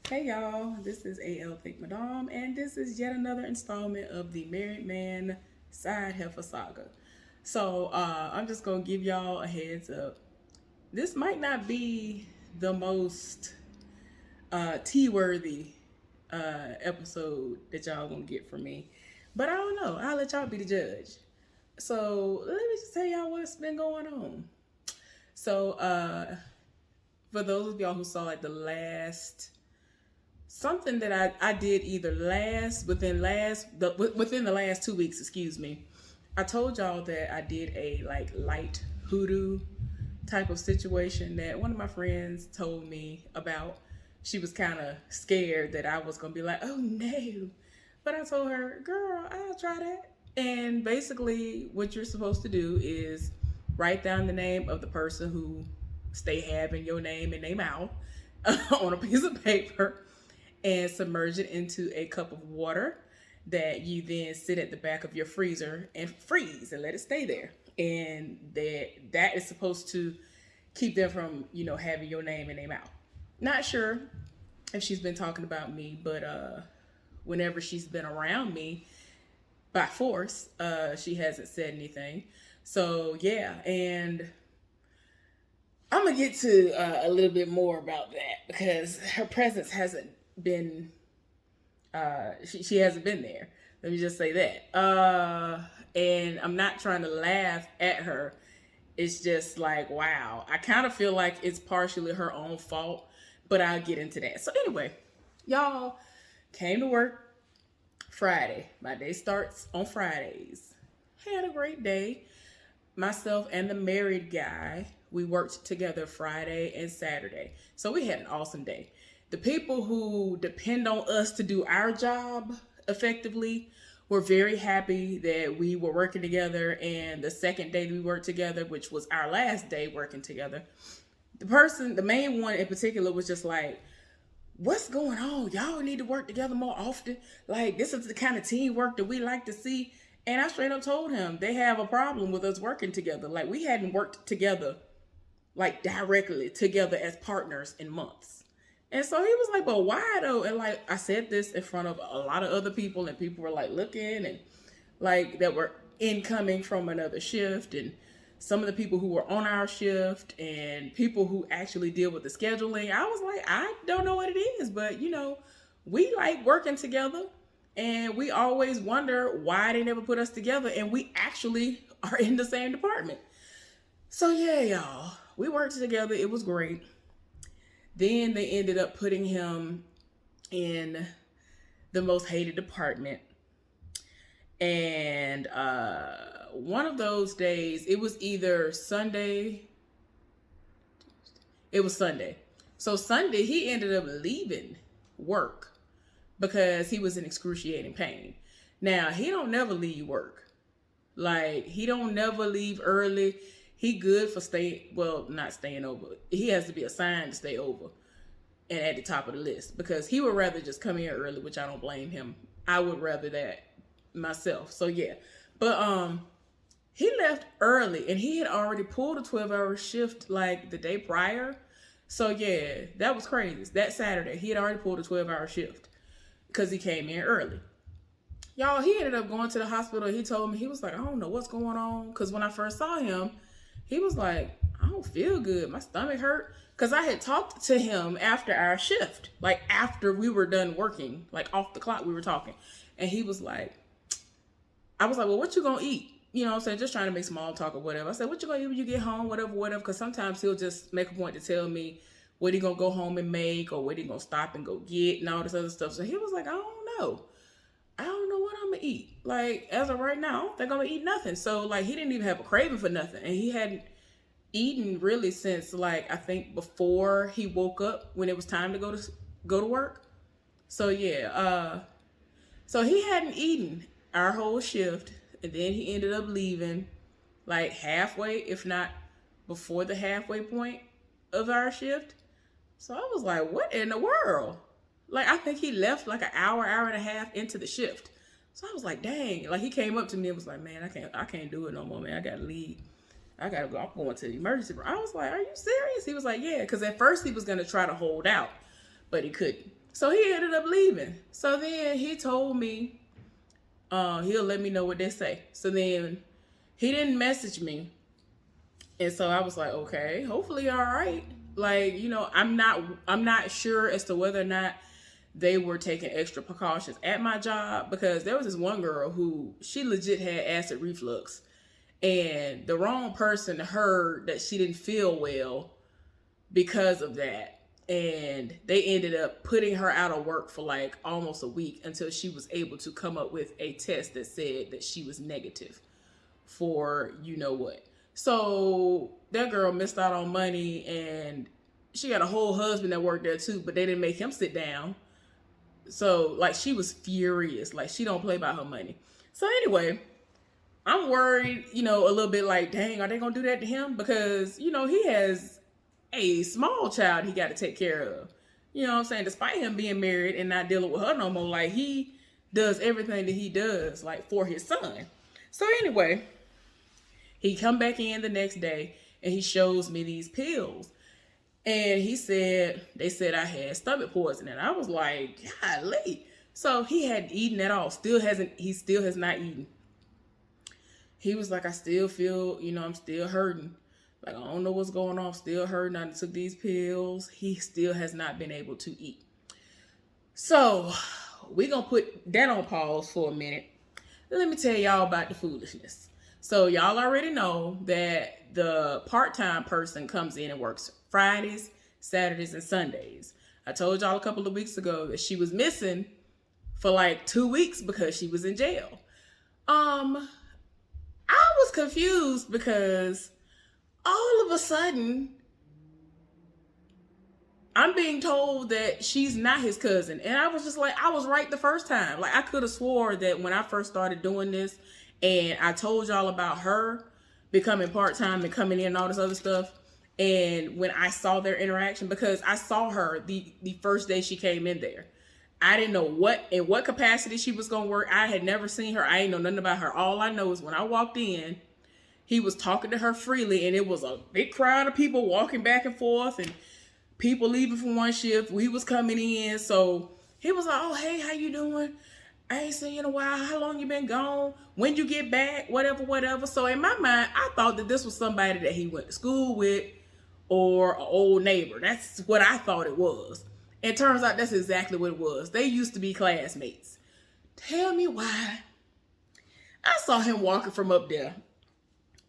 Hey y'all, this is AL Think Madame, and this is yet another installment of the Married Man Side Heffa Saga. I'm just gonna give y'all a heads up. This might not be the most tea worthy episode that y'all gonna get from me, but I don't know. I'll let y'all be the judge. So let me just tell y'all what's been going on. So for those of y'all who saw like the last something that I did either within the last 2 weeks, excuse me. I told y'all that I did a like light hoodoo type of situation that one of my friends told me about. She was kind of scared that I was gonna be like, oh no, but I told her, girl, I'll try that. And basically, what you're supposed to do is write down the name of the person who stay having your name in their mouth on a piece of paper and submerge it into a cup of water that you then sit at the back of your freezer and freeze and let it stay there. And that is supposed to keep them from, having your name in their mouth. Not sure if she's been talking about me, but whenever she's been around me by force, she hasn't said anything. So yeah, and I'm gonna get to a little bit more about that because her presence hasn't been she hasn't been there. Let me just say that. And I'm not trying to laugh at her. It's just like, wow. I kind of feel like it's partially her own fault, but I'll get into that. So anyway, y'all came to work Friday. My day starts on Fridays. Had a great day. Myself and the married guy, we worked together Friday and Saturday. So we had an awesome day. The people who depend on us to do our job effectively were very happy that we were working together. And the second day we worked together, which was our last day working together, the main one in particular was just like, what's going on? Y'all need to work together more often. Like, this is the kind of teamwork that we like to see. And I straight up told him they have a problem with us working together. Like, we hadn't worked together, like directly together as partners in months. And so he was like, but why though? And like, I said this in front of a lot of other people, and people were like looking and like that were incoming from another shift, and some of the people who were on our shift and people who actually deal with the scheduling. I was like, I don't know what it is, but we like working together, and we always wonder why they never put us together, and we actually are in the same department. So yeah, y'all, we worked together. It was great. Then they ended up putting him in the most hated department. And one of those days, it was either Sunday. It was Sunday. So Sunday, he ended up leaving work because he was in excruciating pain. Now, he don't never leave work. Like, he don't never leave early. He good for not staying over. He has to be assigned to stay over and at the top of the list because he would rather just come here early, which I don't blame him. I would rather that myself. So yeah. But he left early and he had already pulled a 12-hour shift like the day prior. So yeah, that was crazy. That Saturday, he had already pulled a 12-hour shift because he came in early. Y'all, he ended up going to the hospital. He told me, he was like, I don't know what's going on. Because when I first saw him, he was like, I don't feel good. My stomach hurt. Because I had talked to him after our shift. Like, after we were done working. Like, off the clock, we were talking. And he was like, I was like, well, what you going to eat? You know what I'm saying? Just trying to make small talk or whatever. I said, what you going to eat when you get home? Whatever. Because sometimes he'll just make a point to tell me what he going to go home and make or what he going to stop and go get and all this other stuff. So he was like, I don't know. I don't know what I'm gonna eat. Like, as of right now, I don't think I'm gonna eat nothing. So, like, he didn't even have a craving for nothing. And he hadn't eaten really since, like, I think before he woke up when it was time to go to work. So, yeah. So he hadn't eaten our whole shift. And then he ended up leaving, like, halfway, if not before the halfway point of our shift. So I was like, what in the world? Like, I think he left like an hour and a half into the shift. So I was like, dang. Like, he came up to me and was like, man, I can't do it no more, man. I gotta leave. I gotta go. I'm going to the emergency room. I was like, are you serious? He was like, yeah. Because at first he was gonna try to hold out, but he couldn't. So he ended up leaving. So then he told me he'll let me know what they say. So then he didn't message me. And so I was like, okay, hopefully all right. Like, I'm not sure as to whether or not they were taking extra precautions at my job, because there was this one girl who she legit had acid reflux, and the wrong person heard that she didn't feel well because of that, and they ended up putting her out of work for like almost a week until she was able to come up with a test that said that she was negative for you know what. So that girl missed out on money, and she got a whole husband that worked there too, but they didn't make him sit down. So like she was furious. Like she don't play by her money. So anyway, I'm worried, a little bit like, dang, are they gonna do that to him? Because, he has a small child he got to take care of. You know what I'm saying? Despite him being married and not dealing with her no more, like he does everything that he does, like for his son. So anyway, he come back in the next day and he shows me these pills. And they said I had stomach poisoning. And I was like, golly. So he hadn't eaten at all. He still has not eaten. He was like, I still feel, I'm still hurting. Like, I don't know what's going on. I'm still hurting. I took these pills. He still has not been able to eat. So we're going to put that on pause for a minute. Let me tell y'all about the foolishness. So y'all already know that the part-time person comes in and works Fridays, Saturdays, and Sundays. I told y'all a couple of weeks ago that she was missing for like 2 weeks because she was in jail. I was confused because all of a sudden I'm being told that she's not his cousin. And I was just like, I was right the first time. Like I could have swore that when I first started doing this and I told y'all about her becoming part-time and coming in and all this other stuff. And when I saw their interaction, because I saw her the first day she came in there. I didn't know in what capacity she was going to work. I had never seen her. I didn't know nothing about her. All I know is when I walked in, he was talking to her freely, and it was a big crowd of people walking back and forth and people leaving from one shift. We was coming in. So he was like, oh, hey, how you doing? I ain't seen you in a while. How long you been gone? When you get back? Whatever. So in my mind, I thought that this was somebody that he went to school with or an old neighbor. That's what I thought it was. It turns out that's exactly what it was. They used to be classmates. Tell me why. I saw him walking from up there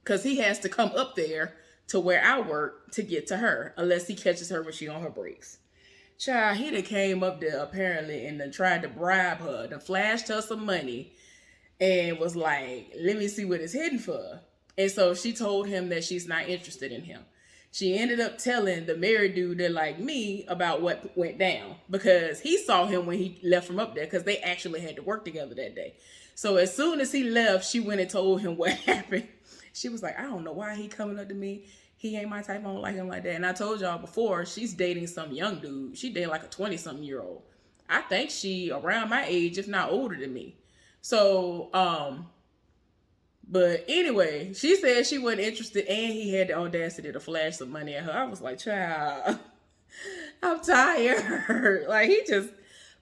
because he has to come up there to where I work to get to her unless he catches her when she on her breaks. Child, he done came up there apparently and then tried to bribe her, then flashed her some money and was like, let me see what it's hidden for. And so she told him that she's not interested in him. She ended up telling the married dude that like me about what went down because he saw him when he left from up there because they actually had to work together that day. So as soon as he left, she went and told him what happened. She was like, I don't know why he coming up to me. He ain't my type. I don't like him like that. And I told y'all before, she's dating some young dude. She dating like a 20-something-year-old. I think she around my age, if not older than me. So, but anyway, she said she wasn't interested and he had the audacity to flash some money at her. I was like, child, I'm tired. Like, he just,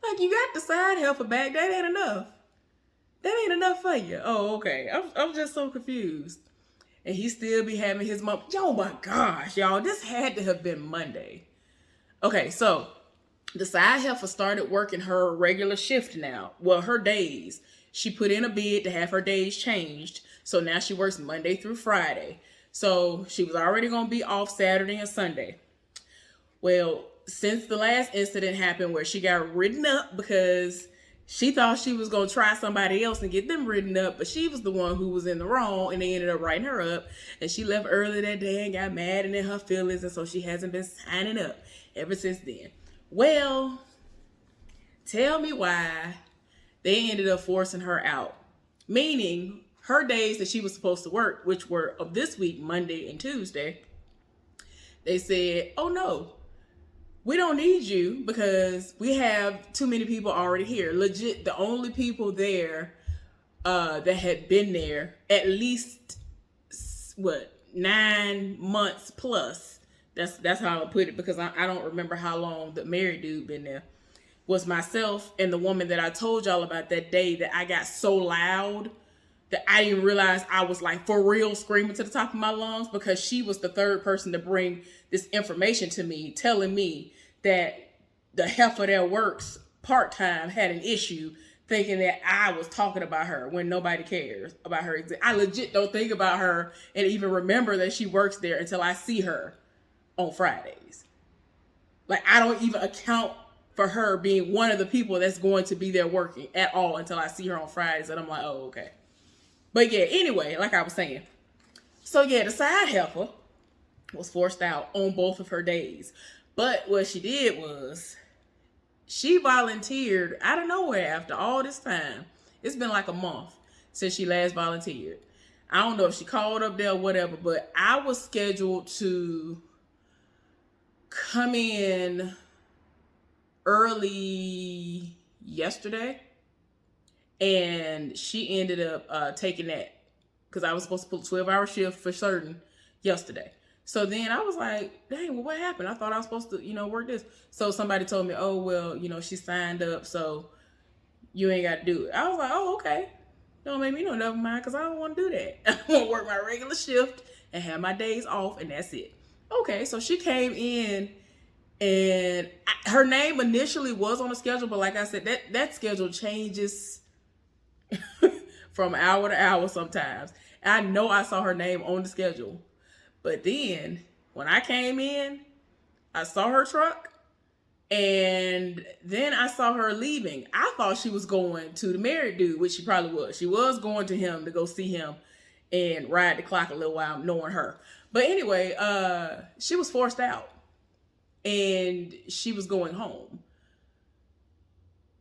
like, you got the side helper back. That ain't enough. That ain't enough for you. Oh, okay. I'm just so confused. And he still be having his mom. Oh my gosh, y'all. This had to have been Monday. Okay, so the side heifer started working her regular shift now. Well, her days. She put in a bid to have her days changed. So now she works Monday through Friday. So she was already going to be off Saturday and Sunday. Well, since the last incident happened where she got written up because she thought she was going to try somebody else and get them written up, but she was the one who was in the wrong, and they ended up writing her up, and she left early that day and got mad and in her feelings, and so she hasn't been signing up ever since then. Well, tell me why they ended up forcing her out, meaning her days that she was supposed to work, which were of this week, Monday and Tuesday, they said, oh no, we don't need you because we have too many people already here. Legit, the only people there that had been there at least, 9 months plus. That's how I put it because I don't remember how long the married dude been there. was myself and the woman that I told y'all about that day that I got so loud that I didn't realize I was like for real screaming to the top of my lungs, because she was the third person to bring this information to me, telling me that the Heffa that works part-time had an issue, thinking that I was talking about her when nobody cares about her. I legit don't think about her and even remember that she works there until I see her on Fridays. Like, I don't even account for her being one of the people that's going to be there working at all until I see her on Fridays, and I'm like, oh, okay. But yeah, anyway, like I was saying. So yeah, the side helper was forced out on both of her days. But what she did was she volunteered out of nowhere after all this time. It's been like a month since she last volunteered. I don't know if she called up there or whatever, but I was scheduled to come in early yesterday, and she ended up taking that because I was supposed to pull a 12-hour shift for certain yesterday. So then I was like, dang, well, what happened? I thought I was supposed to, work this. So somebody told me, oh, well, she signed up, so you ain't got to do it. I was like, oh, okay. Don't make me never mind, because I don't want to do that. I want to work my regular shift and have my days off, and that's it. Okay, so she came in, and her name initially was on the schedule, but like I said, that schedule changes from hour to hour sometimes. And I know I saw her name on the schedule. But then when I came in, I saw her truck, and then I saw her leaving. I thought she was going to the married dude, which she probably was. She was going to him to go see him and ride the clock a little while, knowing her. But anyway, she was forced out, and she was going home.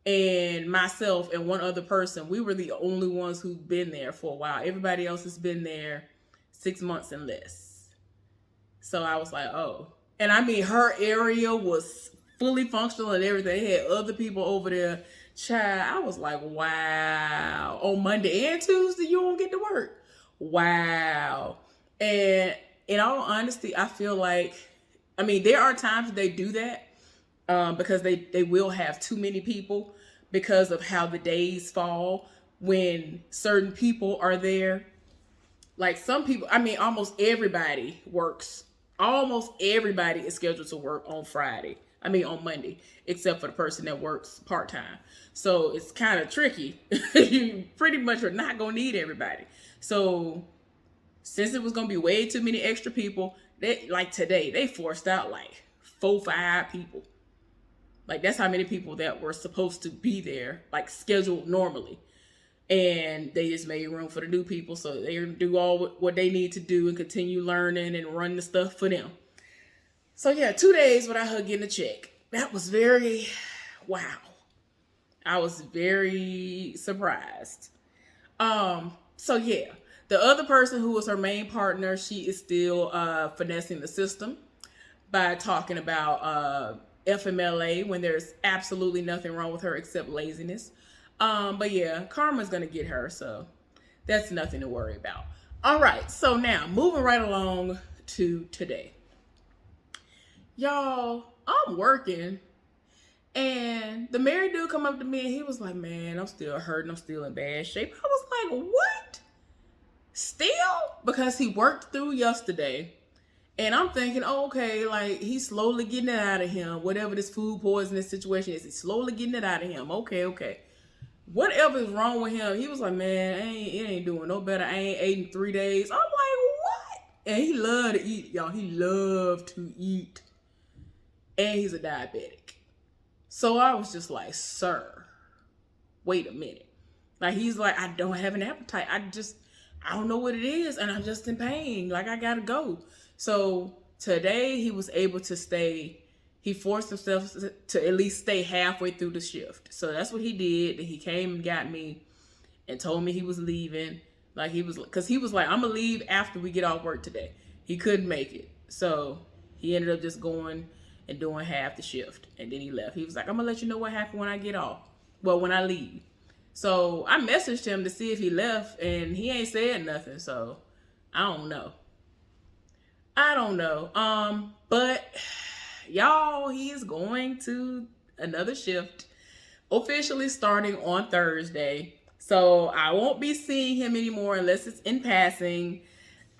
And myself and one other person, we were the only ones who've been there for a while. Everybody else has been there 6 months and less. So I was like, oh. And I mean, her area was fully functional and everything. They had other people over there. Child, I was like, wow. On Monday and Tuesday, you don't get to work. Wow. And in all honesty, I feel like, there are times they do that because they will have too many people because of how the days fall when certain people are there. Like some people, almost everybody works. Almost everybody is scheduled to work on on Monday, except for the person that works part-time. So it's kind of tricky. You pretty much are not going to need everybody. So since it was going to be way too many extra people, like today, they forced out like 4-5 people. Like that's how many people that were supposed to be there, like scheduled normally. And they just made room for the new people, so they do all what they need to do and continue learning and run the stuff for them. So yeah, 2 days without her getting a check. That was wow. I was very surprised. So yeah, the other person who was her main partner, she is still finessing the system by talking about FMLA when there's absolutely nothing wrong with her except laziness. But yeah, karma's gonna get her, so that's nothing to worry about. All right, so now moving right along to today. Y'all, I'm working, and the married dude come up to me and he was like, man, I'm still hurting, I'm still in bad shape. I was like, what? Still? Because he worked through yesterday, and I'm thinking, oh, okay, like he's slowly getting it out of him. Whatever this food poisoning situation is, he's slowly getting it out of him. Okay. Whatever is wrong with him, he was like, man, it ain't doing no better. I ain't ate in 3 days. I'm like, what? And he loved to eat, y'all. He loved to eat. And he's a diabetic. So I was just like, sir, wait a minute. Like, he's like, I don't have an appetite. I don't know what it is. And I'm just in pain. Like, I gotta go. So today he was able to stay. He forced himself to at least stay halfway through the shift. So that's what he did. He came and got me and told me he was leaving. Because he was like, I'm going to leave after we get off work today. He couldn't make it. So he ended up just going and doing half the shift. And then he left. He was like, I'm going to let you know what happened when I get off. Well, when I leave. So I messaged him to see if he left, and he ain't said nothing. So I don't know. But y'all, he is going to another shift officially starting on Thursday. So I won't be seeing him anymore unless it's in passing.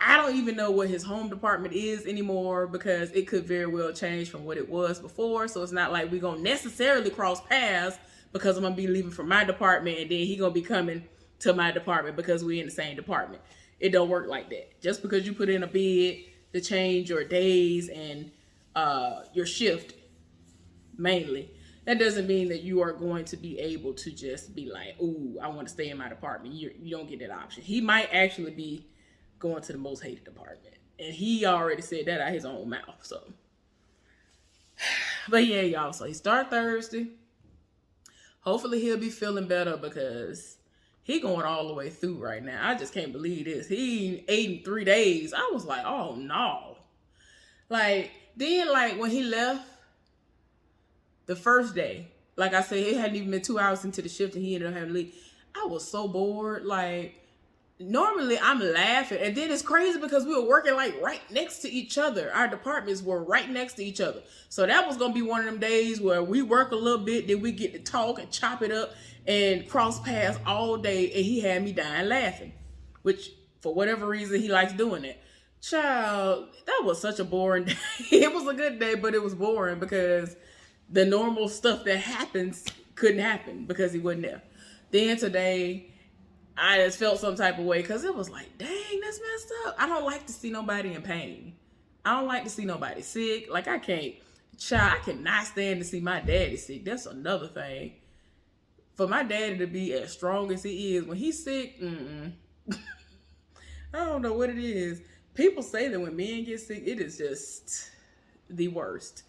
I don't even know what his home department is anymore because it could very well change from what it was before. So it's not like we're going to necessarily cross paths because I'm going to be leaving from my department and then he going to be coming to my department because we're in the same department. It don't work like that. Just because you put in a bid to change your days and your shift mainly, that doesn't mean that you are going to be able to just be like, ooh, I want to stay in my department. You don't get that option. He might actually be going to the most hated department. And he already said that out his own mouth. So, but yeah, y'all. So he start Thursday. Hopefully he'll be feeling better because he going all the way through right now. I just can't believe this. He ate in 3 days. I was like, oh no. Like, then like when he left the first day, like I said, it hadn't even been 2 hours into the shift and he ended up having to leave. I was so bored. Like, normally I'm laughing. And then it's crazy because we were working like right next to each other. Our departments were right next to each other. So that was going to be one of them days where we work a little bit, then we get to talk and chop it up and cross paths all day. And he had me dying laughing, which for whatever reason, he likes doing it. Child, that was such a boring day. It was a good day, but it was boring because the normal stuff that happens couldn't happen because he wasn't there. Then today, I just felt some type of way because it was like, dang, that's messed up. I don't like to see nobody in pain. I don't like to see nobody sick. Like, I cannot stand to see my daddy sick. That's another thing. For my daddy to be as strong as he is, when he's sick, I don't know what it is. People say that when men get sick, it is just the worst.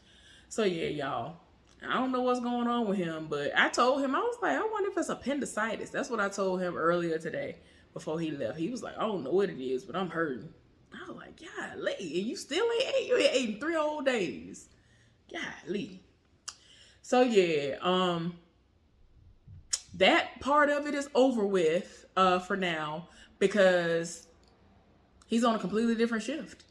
So yeah, y'all. I don't know what's going on with him, but I told him, I was like, I wonder if it's appendicitis. That's what I told him earlier today before he left. He was like, I don't know what it is, but I'm hurting. I was like, golly, and you still ain't ate? You ain't eaten 3 whole days. Golly. So yeah, that part of it is over with for now because he's on a completely different shift.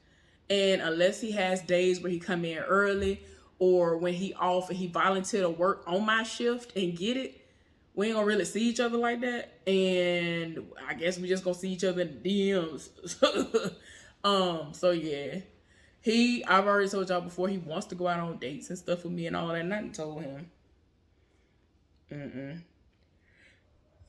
And unless he has days where he come in early or when he off and he volunteered to work on my shift and get it, we ain't gonna really see each other like that. And I guess we just gonna see each other in the DMs. So yeah. I've already told y'all before, he wants to go out on dates and stuff with me and all that, and I told him.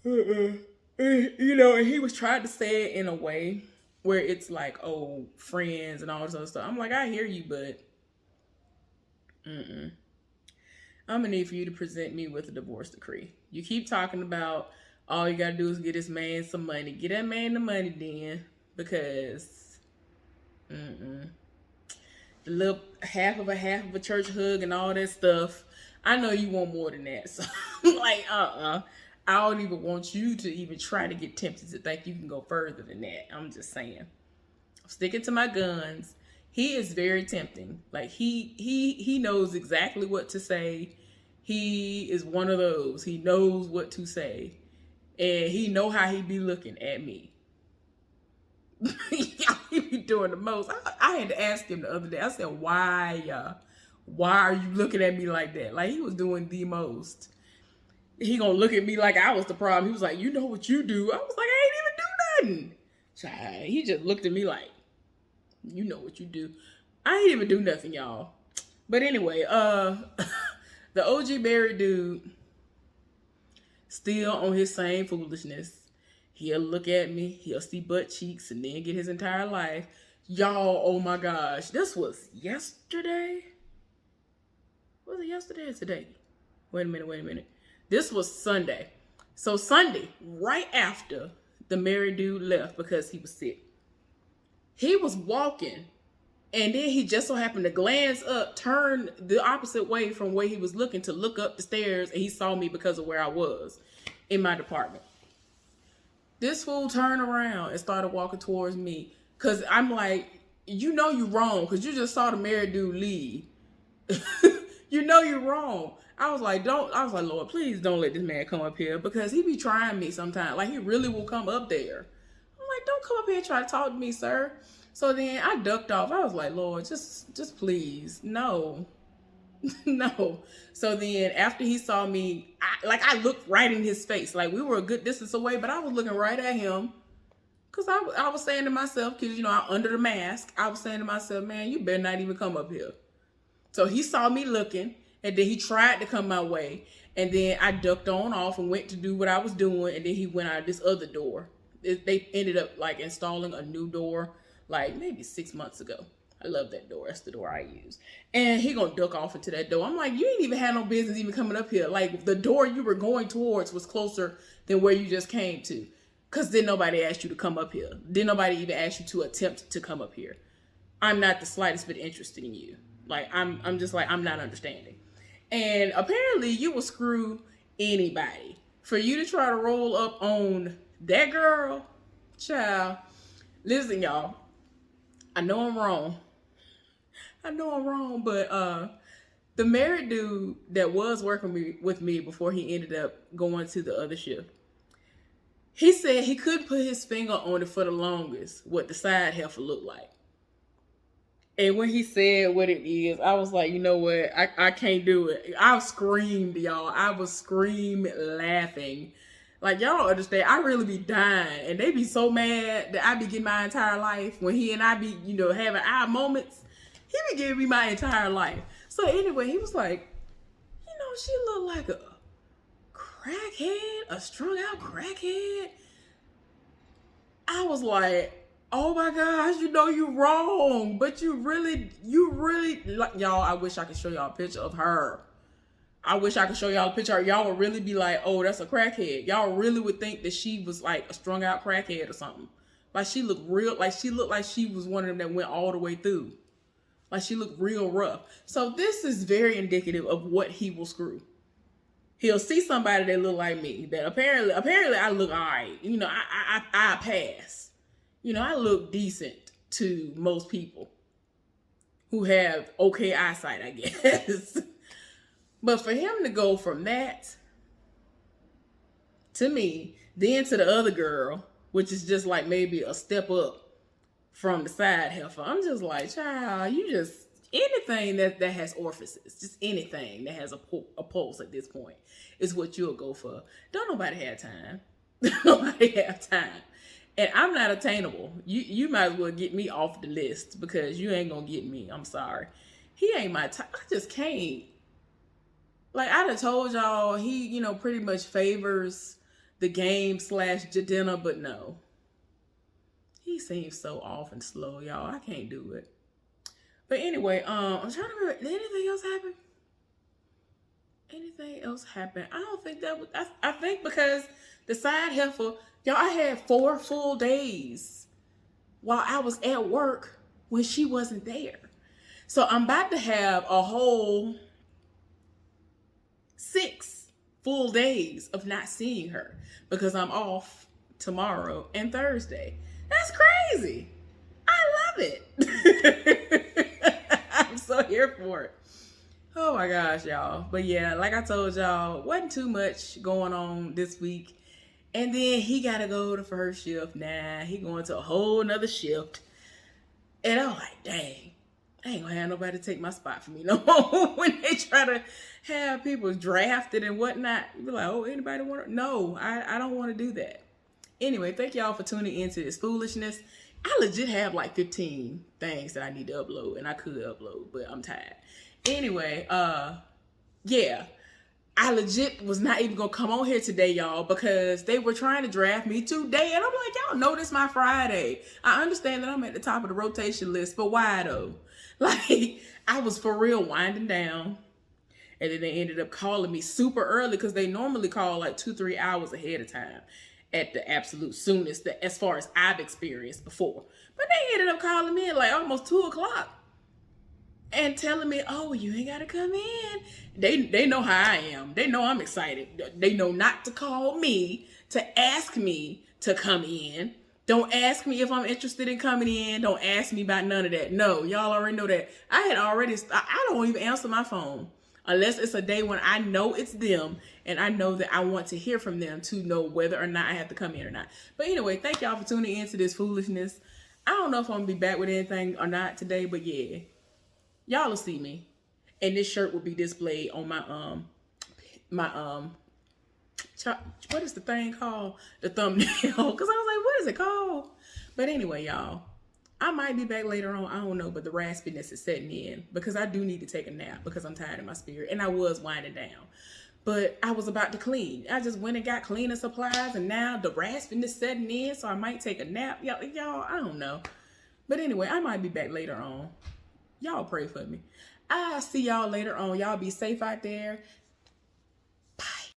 You know, and he was trying to say it in a way where it's like, oh, friends and all this other stuff. I'm like, I hear you, but I'm gonna need for you to present me with a divorce decree. You keep talking about all you gotta do is get this man some money. Get that man the money then, because the little half of a church hug and all that stuff, I know you want more than that. So I'm like, I don't even want you to even try to get tempted to think you can go further than that. I'm just saying. I'm sticking to my guns. He is very tempting. Like he knows exactly what to say. He is one of those. He knows what to say. And he know how he be looking at me. He be doing the most. I had to ask him the other day. I said, why are you looking at me like that? Like, he was doing the most. He gonna look at me like I was the problem. He was like, you know what you do. I was like, I ain't even do nothing. Child, he just looked at me like, you know what you do. I ain't even do nothing, y'all. But anyway, the OG married dude, still on his same foolishness. He'll look at me, he'll see butt cheeks, and then get his entire life. Y'all, oh my gosh, this was yesterday? Was it yesterday or today? Wait a minute. This was Sunday. So Sunday, right after the married dude left because he was sick, he was walking, and then he just so happened to glance up, turn the opposite way from where he was looking to look up the stairs, and he saw me because of where I was in my department. This fool turned around and started walking towards me because I'm like, you know you're wrong because you just saw the married dude leave. You know you're wrong. I was like, Lord, please don't let this man come up here because he be trying me sometimes. Like, he really will come up there. I'm like, don't come up here and try to talk to me, sir. So then I ducked off. I was like, Lord, just please, no. No. So then after he saw me, I looked right in his face. Like we were a good distance away, but I was looking right at him. Cause I was saying to myself, cause I under the mask, I was saying to myself, man, you better not even come up here. So he saw me looking, and then he tried to come my way, and then I ducked on off and went to do what I was doing, and then he went out this other door. They ended up like installing a new door, like maybe 6 months ago. I love that door. That's the door I use. And he gonna duck off into that door. I'm like, you ain't even had no business even coming up here. Like the door you were going towards was closer than where you just came to. Cause then nobody asked you to come up here. Then nobody even asked you to attempt to come up here. I'm not the slightest bit interested in you. Like I'm just like I'm not understanding. And apparently you will screw anybody. For you to try to roll up on that girl, child. Listen, y'all. I know I'm wrong. But the married dude that was working with me before he ended up going to the other shift, he said he couldn't put his finger on it for the longest, what the side heifer looked like. And when he said what it is, I was like, you know what? I can't do it. I screamed, y'all. I was screaming, laughing. Like, y'all don't understand. I really be dying. And they be so mad that I be getting my entire life. When he and I be, having our moments, he be giving me my entire life. So anyway, he was like, she look like a crackhead, a strung out crackhead. I was like, oh my gosh, you're wrong. But you really, like, y'all, I wish I could show y'all a picture of her. I wish I could show y'all a picture. Y'all would really be like, oh, that's a crackhead. Y'all really would think that she was like a strung out crackhead or something. Like she looked like she was one of them that went all the way through. Like she looked real rough. So this is very indicative of what he will screw. He'll see somebody that look like me. That apparently I look all right. I pass. I look decent to most people who have okay eyesight, I guess. But for him to go from that to me, then to the other girl, which is just like maybe a step up from the side heifer, I'm just like, child, you just, anything that has orifices, just anything that has a pulse at this point is what you'll go for. Don't nobody have time. Nobody have time. And I'm not attainable. You might as well get me off the list because you ain't gonna get me. I'm sorry. He ain't my type. I just can't. Like I done told y'all, he, pretty much favors the game / Jadena, but no. He seems so off and slow, y'all. I can't do it. But anyway, I'm trying to remember, did anything else happen? Anything else happen? I don't think that was, I think because the side heifer, y'all, I had 4 full days while I was at work when she wasn't there. So I'm about to have a whole 6 full days of not seeing her because I'm off tomorrow and Thursday. That's crazy. I love it. I'm so here for it. Oh my gosh, y'all. But yeah, like I told y'all, wasn't too much going on this week. And then he got to go to first shift. Nah, he going to a whole nother shift. And I'm like, dang, I ain't gonna have nobody take my spot for me no more. When they try to have people drafted and whatnot, you be like, oh, anybody want to? No, I don't want to do that. Anyway, thank y'all for tuning into this foolishness. I legit have like 15 things that I need to upload, and I could upload, but I'm tired. Anyway, yeah, I legit was not even gonna come on here today, y'all, because they were trying to draft me today, and I'm like, y'all know this my Friday. I understand that I'm at the top of the rotation list, but why though? Like, I was for real winding down, and then they ended up calling me super early because they normally call like 2-3 hours ahead of time at the absolute soonest, as far as I've experienced before. But they ended up calling me at like almost 2 o'clock and telling me, oh, you ain't gotta come in. They know how I am. They know I'm excited. They know not to call me to ask me to come in. Don't ask me if I'm interested in coming in. Don't ask me about none of that. No, y'all already know that. I don't even answer my phone unless it's a day when I know it's them and I know that I want to hear from them to know whether or not I have to come in or not. But anyway, thank y'all for tuning into this foolishness. I don't know if I'm gonna be back with anything or not today, but yeah, y'all will see me. And this shirt will be displayed on my what is the thing called? The thumbnail. Because I was like, what is it called? But anyway, y'all, I might be back later on. I don't know, but the raspiness is setting in because I do need to take a nap because I'm tired of my spirit. And I was winding down. But I was about to clean. I just went and got cleaning supplies, and now the raspiness setting in, so I might take a nap. Y'all, I don't know. But anyway, I might be back later on. Y'all pray for me. I'll see y'all later on. Y'all be safe out there.